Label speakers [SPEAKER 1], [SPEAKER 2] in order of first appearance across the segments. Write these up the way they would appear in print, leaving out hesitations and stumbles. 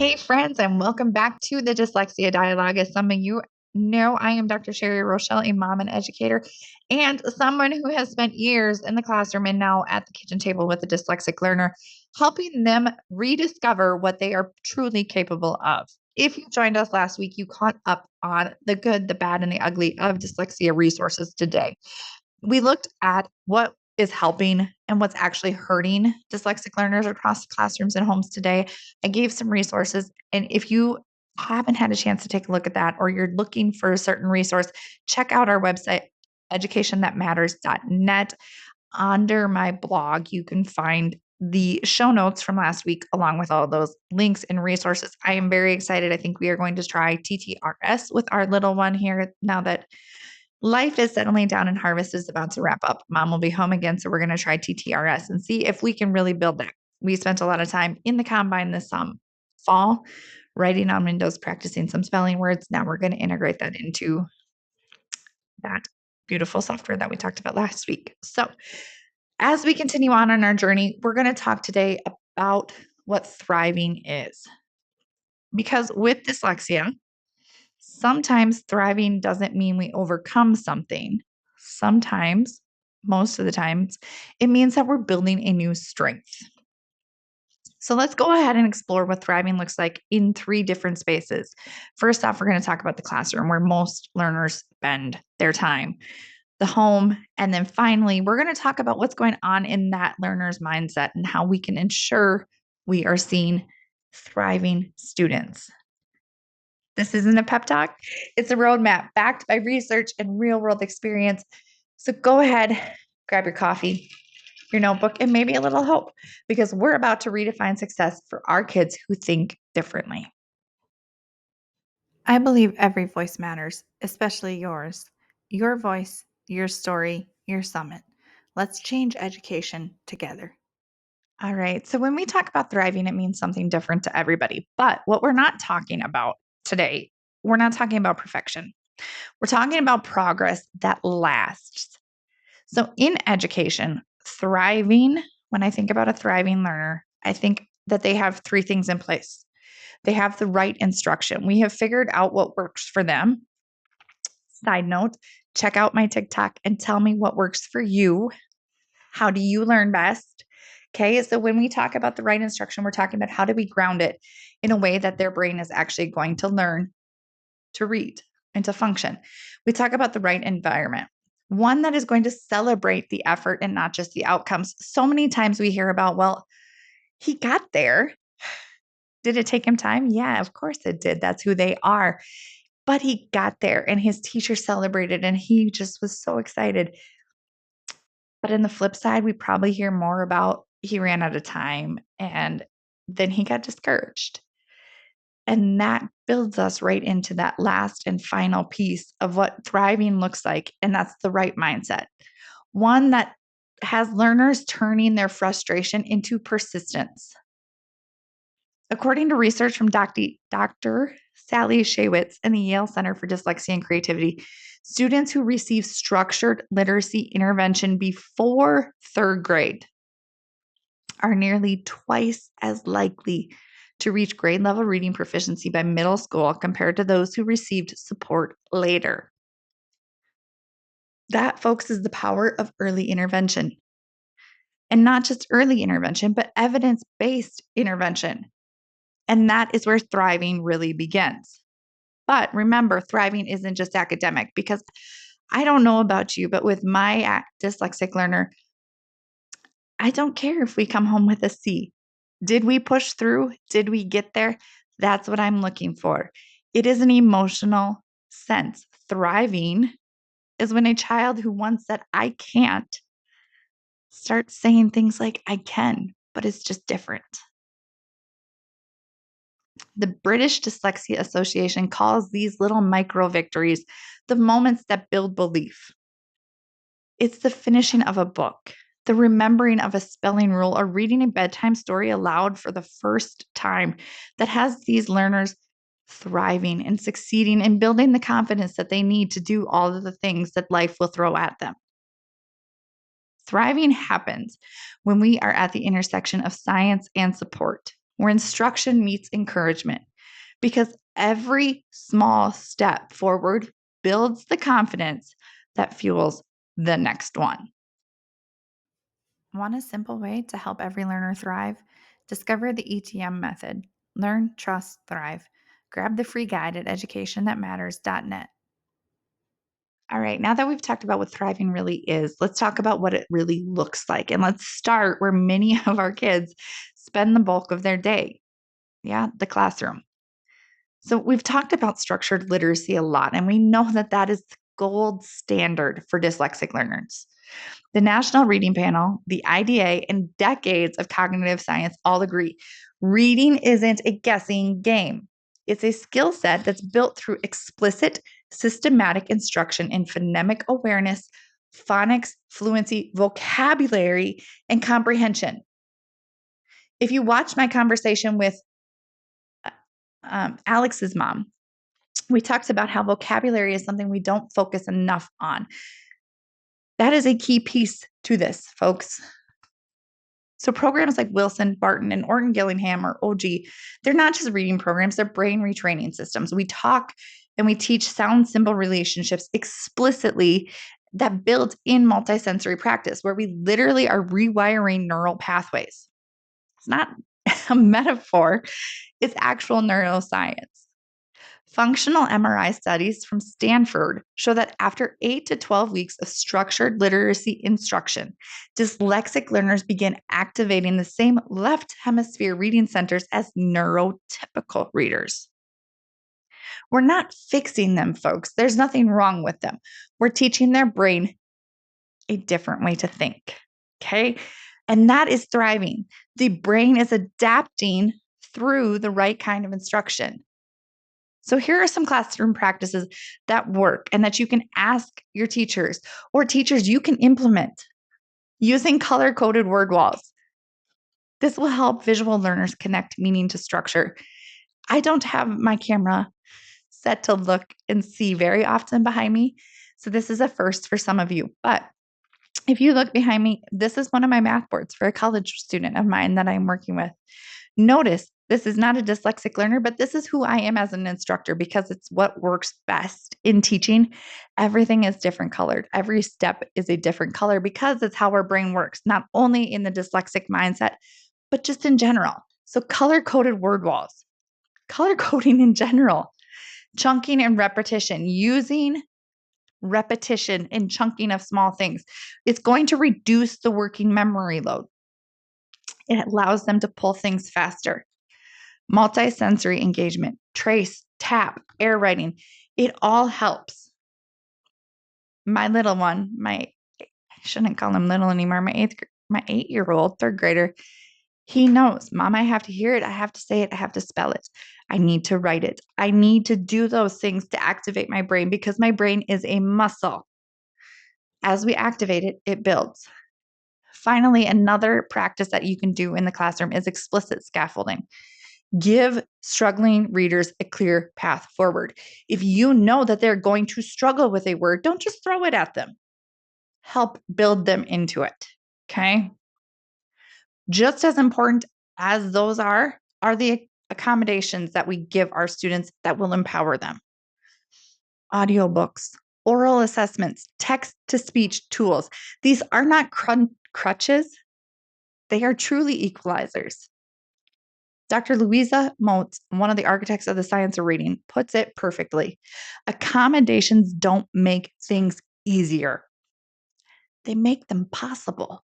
[SPEAKER 1] Hey, friends, and welcome back to the Dyslexia Dialogue. As some of you know, I am Dr. Sherri Rochel, a mom and educator, and someone who has spent years in the classroom and now at the kitchen table with a dyslexic learner, helping them rediscover what they are truly capable of. If you joined us last week, you caught up on the good, the bad, and the ugly of dyslexia resources today. We looked at what is helping and what's actually hurting dyslexic learners across classrooms and homes today. I gave some resources. And if you haven't had a chance to take a look at that, or you're looking for a certain resource, check out our website, educationthatmatters.net. Under my blog, you can find the show notes from last week, along with all those links and resources. I am very excited. I think we are going to try TTRS with our little one here now that life is settling down and harvest is about to wrap up. Mom will be home again, so we're going to try TTRS and see if we can really build that. We spent a lot of time in the combine this fall, writing on windows, practicing some spelling words. Now we're going to integrate that into that beautiful software that we talked about last week. So as we continue on our journey, we're going to talk today about what thriving is. Because with dyslexia, sometimes thriving doesn't mean we overcome something. Sometimes, most of the times, it means that we're building a new strength. So let's go ahead and explore what thriving looks like in 3 different spaces. First off, we're going to talk about the classroom where most learners spend their time, the home, and then finally, we're going to talk about what's going on in that learner's mindset and how we can ensure we are seeing thriving students. This isn't a pep talk. It's a roadmap backed by research and real world experience. So go ahead, grab your coffee, your notebook, and maybe a little hope because we're about to redefine success for our kids who think differently.
[SPEAKER 2] I believe every voice matters, especially yours. Your voice, your story, your summit. Let's change education together.
[SPEAKER 1] All right. So when we talk about thriving, it means something different to everybody. But what we're not talking about today, we're not talking about perfection. We're talking about progress that lasts. So in education, thriving, when I think about a thriving learner, I think that they have 3 things in place. They have the right instruction. We have figured out what works for them. Side note, check out my TikTok and tell me what works for you. How do you learn best? Okay, so when we talk about the right instruction, we're talking about how do we ground it in a way that their brain is actually going to learn to read and to function. We talk about the right environment, one that is going to celebrate the effort and not just the outcomes. So many times we hear about, well, he got there. Did it take him time? Yeah, of course it did. That's who they are. But he got there and his teacher celebrated and he just was so excited. But in the flip side, we probably hear more about he ran out of time and then he got discouraged. And that builds us right into that last and final piece of what thriving looks like. And that's the right mindset. One that has learners turning their frustration into persistence. According to research from Dr. Sally Shaywitz and the Yale Center for Dyslexia and Creativity, students who receive structured literacy intervention before 3rd grade are nearly twice as likely to reach grade level reading proficiency by middle school compared to those who received support later. That, folks, is the power of early intervention. And not just early intervention, but evidence-based intervention. And that is where thriving really begins. But remember, thriving isn't just academic because I don't know about you, but with my dyslexic learner, I don't care if we come home with a C. Did we push through? Did we get there? That's what I'm looking for. It is an emotional sense. Thriving is when a child who once said, I can't, starts saying things like, I can, but it's just different. The British Dyslexia Association calls these little micro victories the moments that build belief. It's the finishing of a book, the remembering of a spelling rule, or reading a bedtime story aloud for the first time that has these learners thriving and succeeding and building the confidence that they need to do all of the things that life will throw at them. Thriving happens when we are at the intersection of science and support. where instruction meets encouragement, because every small step forward builds the confidence that fuels the next one.
[SPEAKER 2] Want a simple way to help every learner thrive? Discover the ETM method. Learn, trust, thrive. Grab the free guide at educationthatmatters.net.
[SPEAKER 1] All right, now that we've talked about what thriving really is, let's talk about what it really looks like. And let's start where many of our kids spend the bulk of their day. Yeah, the classroom. So we've talked about structured literacy a lot, and we know that that is the gold standard for dyslexic learners. The National Reading Panel, the IDA, and decades of cognitive science all agree reading isn't a guessing game. It's a skill set that's built through explicit, systematic instruction in phonemic awareness, phonics, fluency, vocabulary, and comprehension. If you watch my conversation with Alex's mom, we talked about how vocabulary is something we don't focus enough on. That is a key piece to this, folks. So programs like Wilson, Barton, and Orton Gillingham or OG, they're not just reading programs, they're brain retraining systems. We talk and we teach sound symbol relationships explicitly that build in multisensory practice, where we literally are rewiring neural pathways. It's not a metaphor, it's actual neuroscience. Functional MRI studies from Stanford show that after 8 to 12 weeks of structured literacy instruction, dyslexic learners begin activating the same left hemisphere reading centers as neurotypical readers. We're not fixing them, folks. There's nothing wrong with them. We're teaching their brain a different way to think. Okay? And that is thriving. The brain is adapting through the right kind of instruction. So here are some classroom practices that work and that you can ask your teachers or teachers you can implement using color-coded word walls. This will help visual learners connect meaning to structure. I don't have my camera set to look and see very often behind me, so this is a first for some of you. But if you look behind me, this is one of my math boards for a college student of mine that I'm working with. Notice this is not a dyslexic learner, but this is who I am as an instructor because it's what works best in teaching. Everything is different colored. Every step is a different color because it's how our brain works, not only in the dyslexic mindset, but just in general. So color-coded word walls, color coding in general, chunking and repetition, using repetition and chunking of small things. It's going to reduce the working memory load. It allows them to pull things faster. Multisensory engagement, trace, tap, air writing, it all helps. My little one, I shouldn't call him little anymore, my 8-year-old, third grader, he knows, Mom, I have to hear it. I have to say it. I have to spell it. I need to write it. I need to do those things to activate my brain because my brain is a muscle. As we activate it, it builds. Finally, another practice that you can do in the classroom is explicit scaffolding. Give struggling readers a clear path forward. If you know that they're going to struggle with a word, don't just throw it at them. Help build them into it. Okay. Just as important as those are the accommodations that we give our students that will empower them. Audiobooks, oral assessments, text-to-speech tools. These are not crutches. They are truly equalizers. Dr. Louisa Moats, one of the architects of the science of reading, puts it perfectly. Accommodations don't make things easier. They make them possible.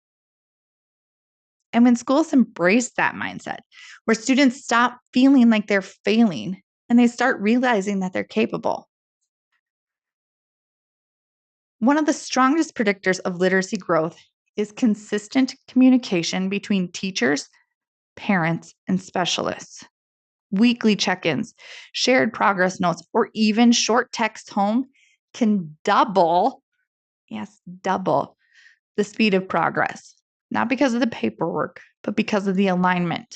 [SPEAKER 1] And when schools embrace that mindset, where students stop feeling like they're failing and they start realizing that they're capable. One of the strongest predictors of literacy growth is consistent communication between teachers, parents, and specialists. Weekly check-ins, shared progress notes, or even short text home can double, yes, double the speed of progress. Not because of the paperwork, but because of the alignment.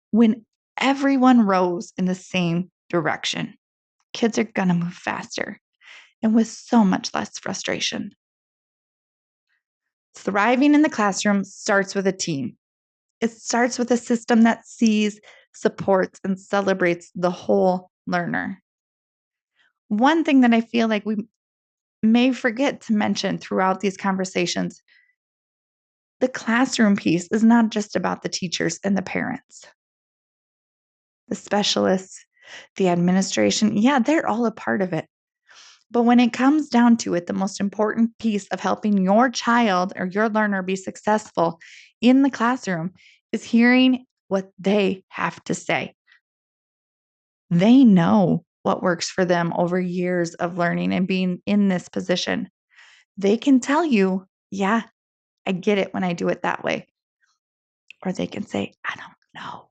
[SPEAKER 1] When everyone rows in the same direction, kids are going to move faster and with so much less frustration. Thriving in the classroom starts with a team. It starts with a system that sees, supports, and celebrates the whole learner. One thing that I feel like we may forget to mention throughout these conversations, the classroom piece is not just about the teachers and the parents, the specialists, the administration. Yeah, they're all a part of it. But when it comes down to it, the most important piece of helping your child or your learner be successful in the classroom is hearing what they have to say. They know what works for them over years of learning and being in this position. They can tell you, yeah, I get it when I do it that way. Or they can say, I don't know.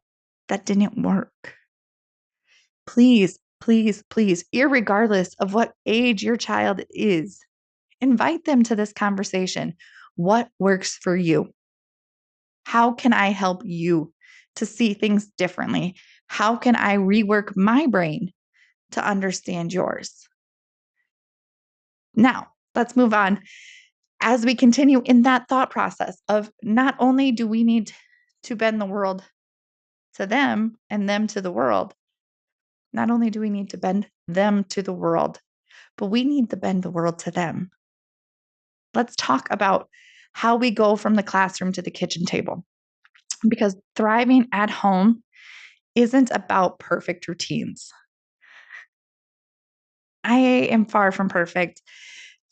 [SPEAKER 1] That didn't work. Please, please, please, irregardless of what age your child is, invite them to this conversation. What works for you? How can I help you to see things differently? How can I rework my brain to understand yours? Now, let's move on. As we continue in that thought process of not only do we need to bend the world to them and them to the world, not only do we need to bend them to the world, but we need to bend the world to them. Let's talk about how we go from the classroom to the kitchen table, because thriving at home isn't about perfect routines. I am far from perfect.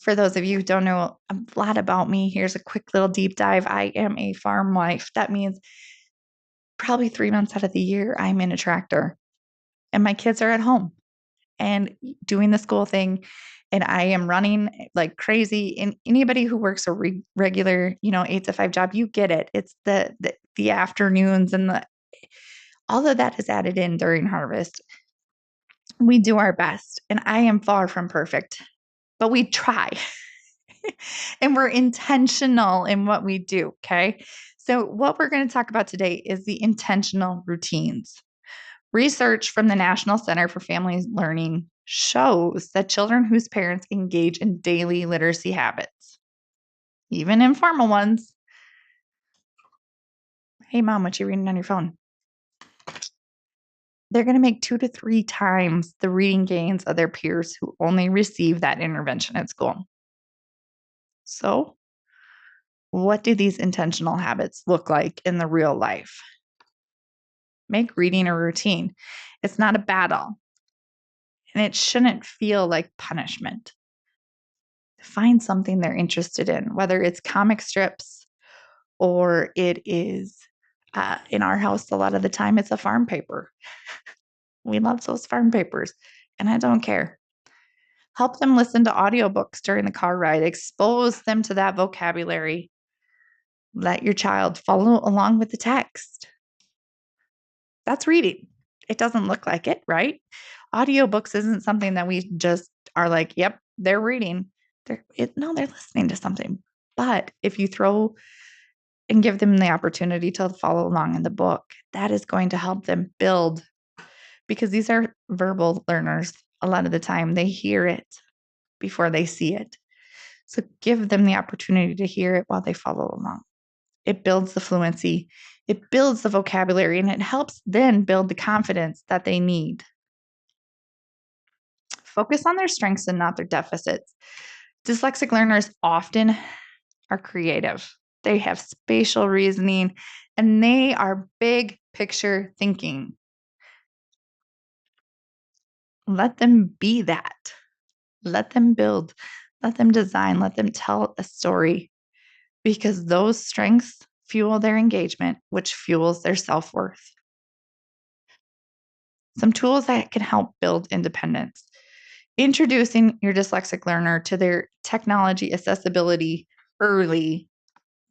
[SPEAKER 1] For those of you who don't know a lot about me, here's a quick little deep dive. I am a farm wife. That means probably 3 months out of the year, I'm in a tractor and my kids are at home and doing the school thing. And I am running like crazy. And anybody who works a regular, 8 to 5 job, you get it. It's the afternoons and all of that is added in during harvest. We do our best, and I am far from perfect, but we try. And we're intentional in what we do. Okay. So, what we're going to talk about today is the intentional routines. Research from the National Center for Family Learning shows that children whose parents engage in daily literacy habits, even informal ones. Hey, mom, what you reading on your phone? They're going to make 2 to 3 times the reading gains of their peers who only receive that intervention at school. So, what do these intentional habits look like in the real life? Make reading a routine. It's not a battle, and it shouldn't feel like punishment. Find something they're interested in, whether it's comic strips or it is, in our house, a lot of the time, it's a farm paper. We love those farm papers, and I don't care. Help them listen to audiobooks during the car ride. Expose them to that vocabulary. Let your child follow along with the text. That's reading. It doesn't look like it, right? Audiobooks isn't something that we just are like, yep, they're reading. They're listening to something. But if you throw and give them the opportunity to follow along in the book, that is going to help them build, because these are verbal learners. A lot of the time they hear it before they see it. So give them the opportunity to hear it while they follow along. It builds the fluency, it builds the vocabulary, and it helps then build the confidence that they need. Focus on their strengths and not their deficits. Dyslexic learners often are creative. They have spatial reasoning and they are big picture thinking. Let them be that. Let them build, let them design, let them tell a story, because those strengths fuel their engagement, which fuels their self-worth. Some tools that can help build independence. Introducing your dyslexic learner to their technology accessibility early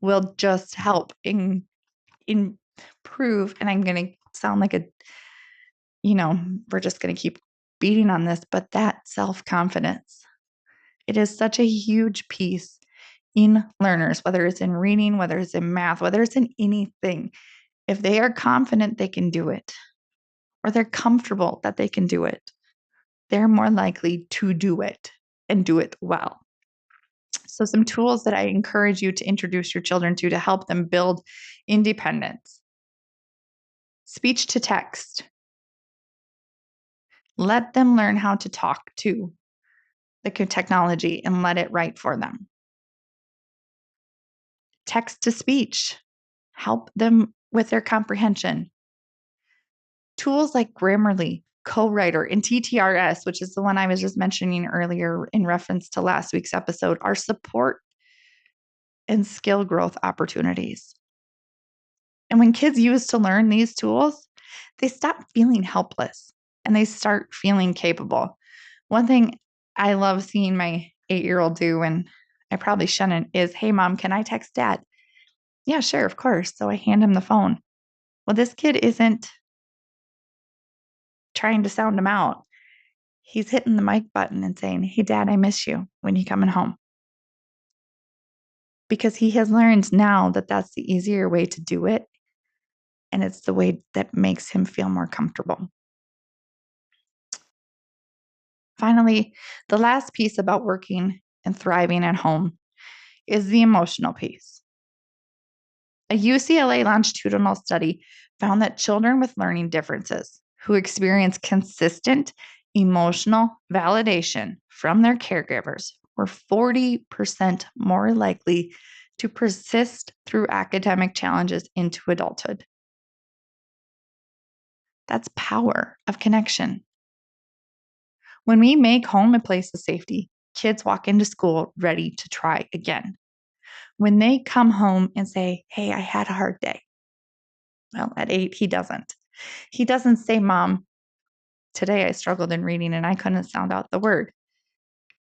[SPEAKER 1] will just help improve. And I'm going to sound like we're just going to keep beating on this, but that self-confidence, it is such a huge piece in learners, whether it's in reading, whether it's in math, whether it's in anything. If they are confident they can do it, or they're comfortable that they can do it, they're more likely to do it and do it well. So some tools that I encourage you to introduce your children to help them build independence. Speech to text. Let them learn how to talk to the technology and let it write for them. Text to speech. Help them with their comprehension. Tools like Grammarly, Co-Writer, and TTRS, which is the one I was just mentioning earlier in reference to last week's episode, are support and skill growth opportunities. And when kids use to learn these tools, they stop feeling helpless and they start feeling capable. One thing I love seeing my 8-year-old do, and I probably shouldn't, is, "Hey, Mom, can I text Dad?" "Yeah, sure, of course." So I hand him the phone. Well, this kid isn't trying to sound him out. He's hitting the mic button and saying, "Hey, Dad, I miss you. When you coming home?" Because he has learned now that that's the easier way to do it. And it's the way that makes him feel more comfortable. Finally, the last piece about working and thriving at home is the emotional piece. A UCLA longitudinal study found that children with learning differences who experience consistent emotional validation from their caregivers were 40% more likely to persist through academic challenges into adulthood. That's power of connection. When we make home a place of safety, kids walk into school ready to try again. When they come home and say, "Hey, I had a hard day." Well, at 8, he doesn't. He doesn't say, "Mom, today I struggled in reading and I couldn't sound out the word."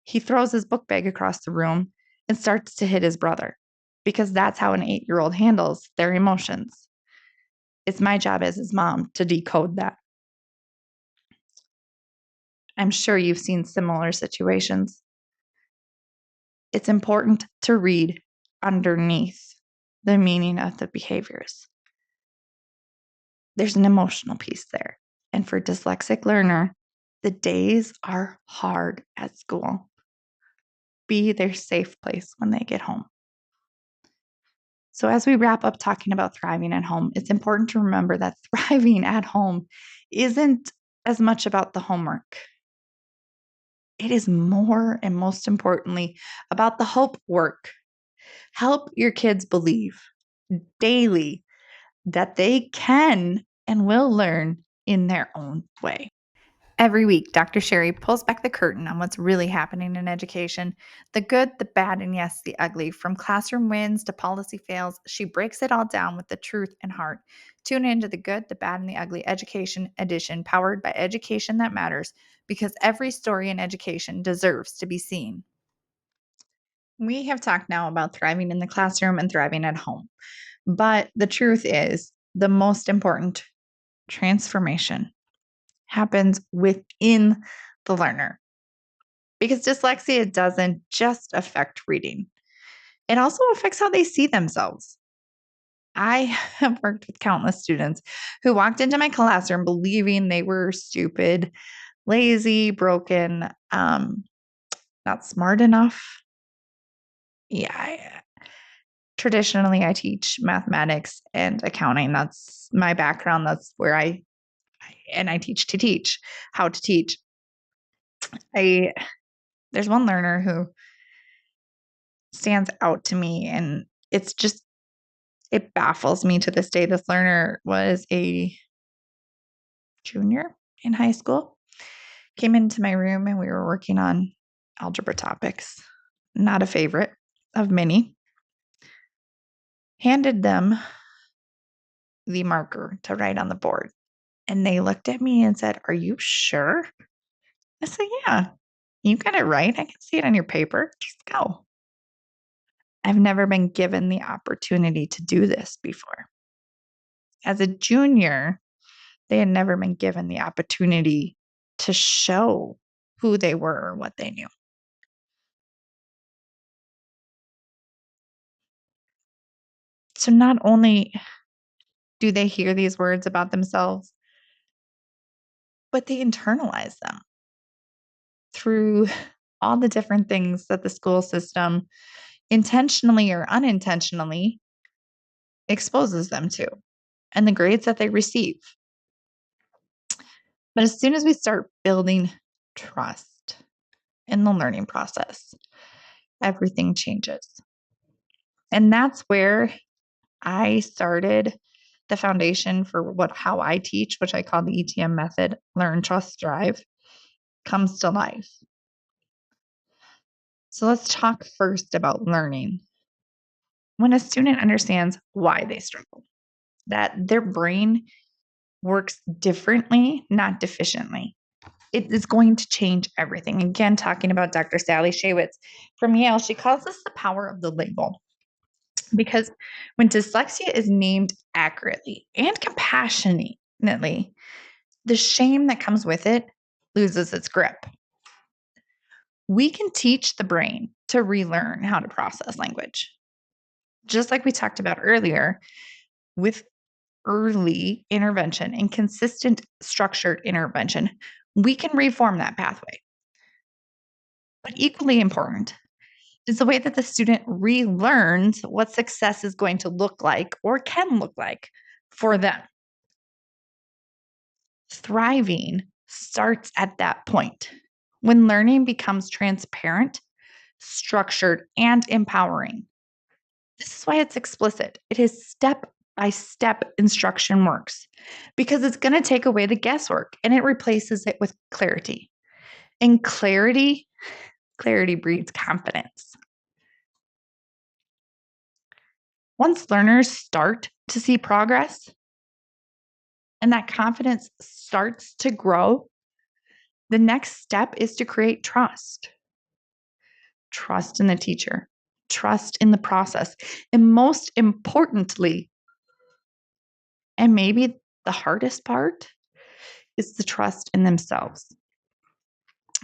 [SPEAKER 1] He throws his book bag across the room and starts to hit his brother, because that's how an 8-year-old handles their emotions. It's my job as his mom to decode that. I'm sure you've seen similar situations. It's important to read underneath the meaning of the behaviors. There's an emotional piece there. And for dyslexic learner, the days are hard at school. Be their safe place when they get home. So as we wrap up talking about thriving at home, it's important to remember that thriving at home isn't as much about the homework. It is more, and most importantly, about the hope work. Help your kids believe daily that they can and will learn in their own way.
[SPEAKER 2] Every week, Dr. Sherri pulls back the curtain on what's really happening in education, the good, the bad, and yes, the ugly. From classroom wins to policy fails, she breaks it all down with the truth and heart. Tune into the good, the bad, and the ugly education edition, powered by Education That Matters, because every story in education deserves to be seen.
[SPEAKER 1] We have talked now about thriving in the classroom and thriving at home. But the truth is, the most important transformation happens within the learner. Because dyslexia doesn't just affect reading, it also affects how they see themselves. I have worked with countless students who walked into my classroom believing they were stupid, lazy, broken, not smart enough. Yeah, traditionally I teach mathematics and accounting. That's my background. That's where I teach to teach, how to teach. There's one learner who stands out to me, and it baffles me to this day. This learner was a junior in high school, came into my room, and we were working on algebra topics. Not a favorite of many. Handed them the marker to write on the board. And they looked at me and said, "Are you sure?" I said, "Yeah, you got it right. I can see it on your paper. Just go." I've never been given the opportunity to do this before. As a junior, they had never been given the opportunity to show who they were or what they knew. So not only do they hear these words about themselves, but they internalize them through all the different things that the school system, intentionally or unintentionally, exposes them to. and the grades that they receive. But as soon as we start building trust in the learning process, everything changes. And that's where I started the foundation for how I teach, which I call the ETM method, learn, trust, thrive, comes to life. So let's talk first about learning. When a student understands why they struggle, that their brain works differently, not deficiently, it is going to change everything. Again, talking about Dr. Sally Shaywitz from Yale, she calls this the power of the label. Because when dyslexia is named accurately and compassionately, the shame that comes with it loses its grip. We can teach the brain to relearn how to process language. Just like we talked about earlier, with early intervention and consistent structured intervention, we can reform that pathway. But equally important is the way that the student relearns what success is going to look like or can look like for them. Thriving starts at that point when learning becomes transparent, structured, and empowering. This is why it's explicit. It is step by step instruction works because it's going to take away the guesswork and it replaces it with clarity. And clarity breeds confidence. Once learners start to see progress and that confidence starts to grow, the next step is to create trust. Trust in the teacher, trust in the process, and most importantly, and maybe the hardest part, is the trust in themselves.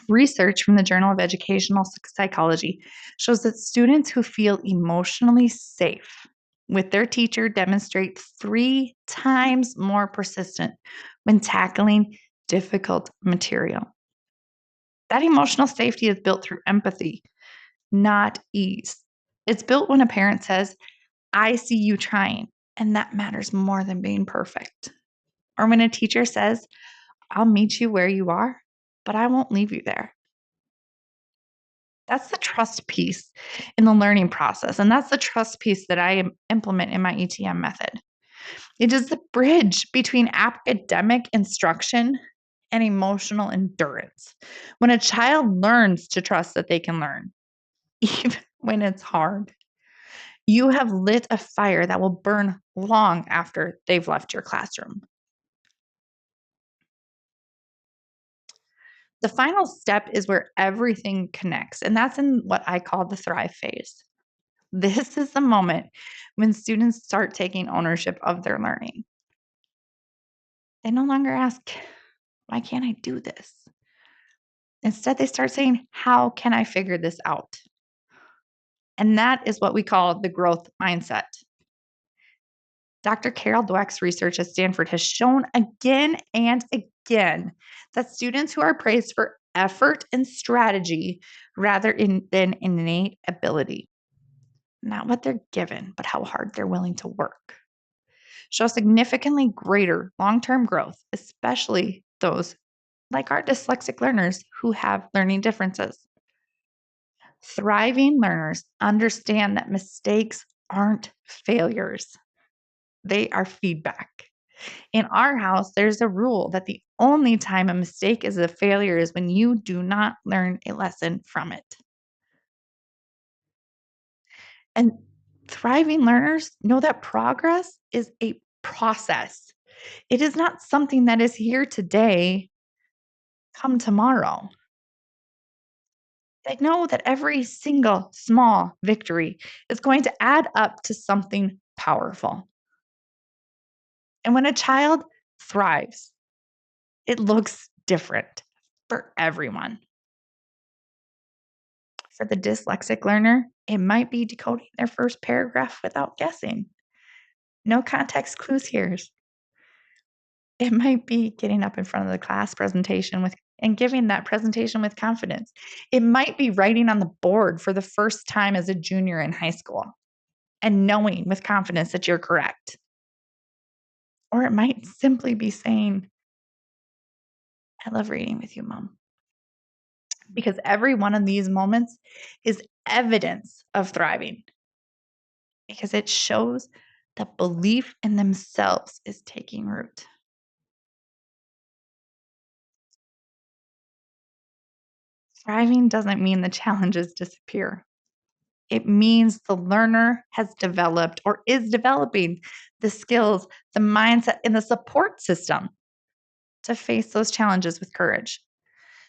[SPEAKER 1] Research from the Journal of Educational Psychology shows that students who feel emotionally safe with their teacher demonstrate 3 times more persistent when tackling difficult material. That emotional safety is built through empathy, not ease. It's built when a parent says, I see you trying, and that matters more than being perfect. Or when a teacher says, I'll meet you where you are, but I won't leave you there. That's the trust piece in the learning process. And that's the trust piece that I implement in my ETM method. It is the bridge between academic instruction and emotional endurance. When a child learns to trust that they can learn, even when it's hard, you have lit a fire that will burn long after they've left your classroom. The final step is where everything connects, and that's in what I call the thrive phase. This is the moment when students start taking ownership of their learning. They no longer ask, why can't I do this? Instead, they start saying, how can I figure this out? And that is what we call the growth mindset. Dr. Carol Dweck's research at Stanford has shown again and again that students who are praised for effort and strategy rather than innate ability, not what they're given, but how hard they're willing to work, show significantly greater long-term growth, especially those like our dyslexic learners who have learning differences. Thriving learners understand that mistakes aren't failures. They are feedback. In our house, there's a rule that the only time a mistake is a failure is when you do not learn a lesson from it. And thriving learners know that progress is a process. It is not something that is here today, come tomorrow. They know that every single small victory is going to add up to something powerful. And when a child thrives, it looks different for everyone. For the dyslexic learner, it might be decoding their first paragraph without guessing. No context clues here. It might be getting up in front of the class presentation and giving that presentation with confidence. It might be writing on the board for the first time as a junior in high school and knowing with confidence that you're correct. Or it might simply be saying, I love reading with you, Mom. Because every one of these moments is evidence of thriving because it shows that belief in themselves is taking root. Thriving doesn't mean the challenges disappear. It means the learner has developed or is developing the skills, the mindset, and the support system to face those challenges with courage.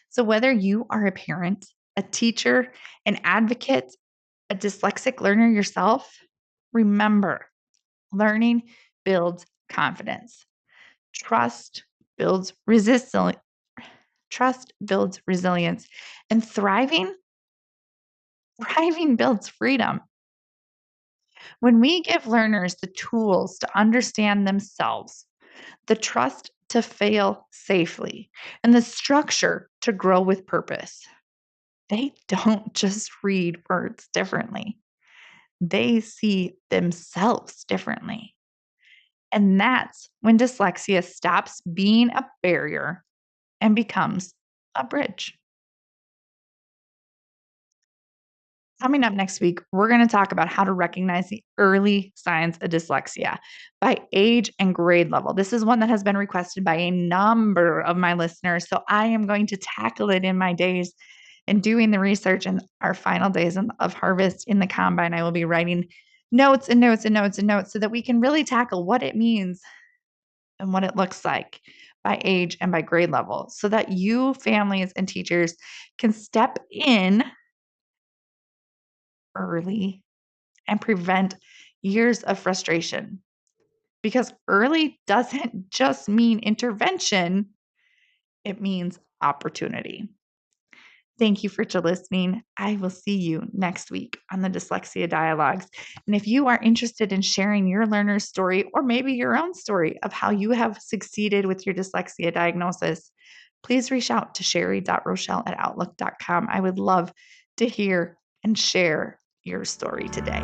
[SPEAKER 1] So, whether you are a parent, a teacher, an advocate, a dyslexic learner yourself, remember learning builds confidence. Trust builds resistance. Trust builds resilience. And thriving builds freedom. When we give learners the tools to understand themselves, the trust to fail safely, and the structure to grow with purpose, they don't just read words differently. They see themselves differently. And that's when dyslexia stops being a barrier and becomes a bridge. Coming up next week, we're going to talk about how to recognize the early signs of dyslexia by age and grade level. This is one that has been requested by a number of my listeners. So I am going to tackle it in my days and doing the research in our final days of harvest in the combine. I will be writing notes and notes and notes and notes so that we can really tackle what it means and what it looks like by age and by grade level so that you, families, and teachers can step in early and prevent years of frustration. Because early doesn't just mean intervention, it means opportunity. Thank you for listening. I will see you next week on the Dyslexia Dialogues. And if you are interested in sharing your learner's story or maybe your own story of how you have succeeded with your dyslexia diagnosis, please reach out to sherri.rochel@outlook.com. I would love to hear and share your story today.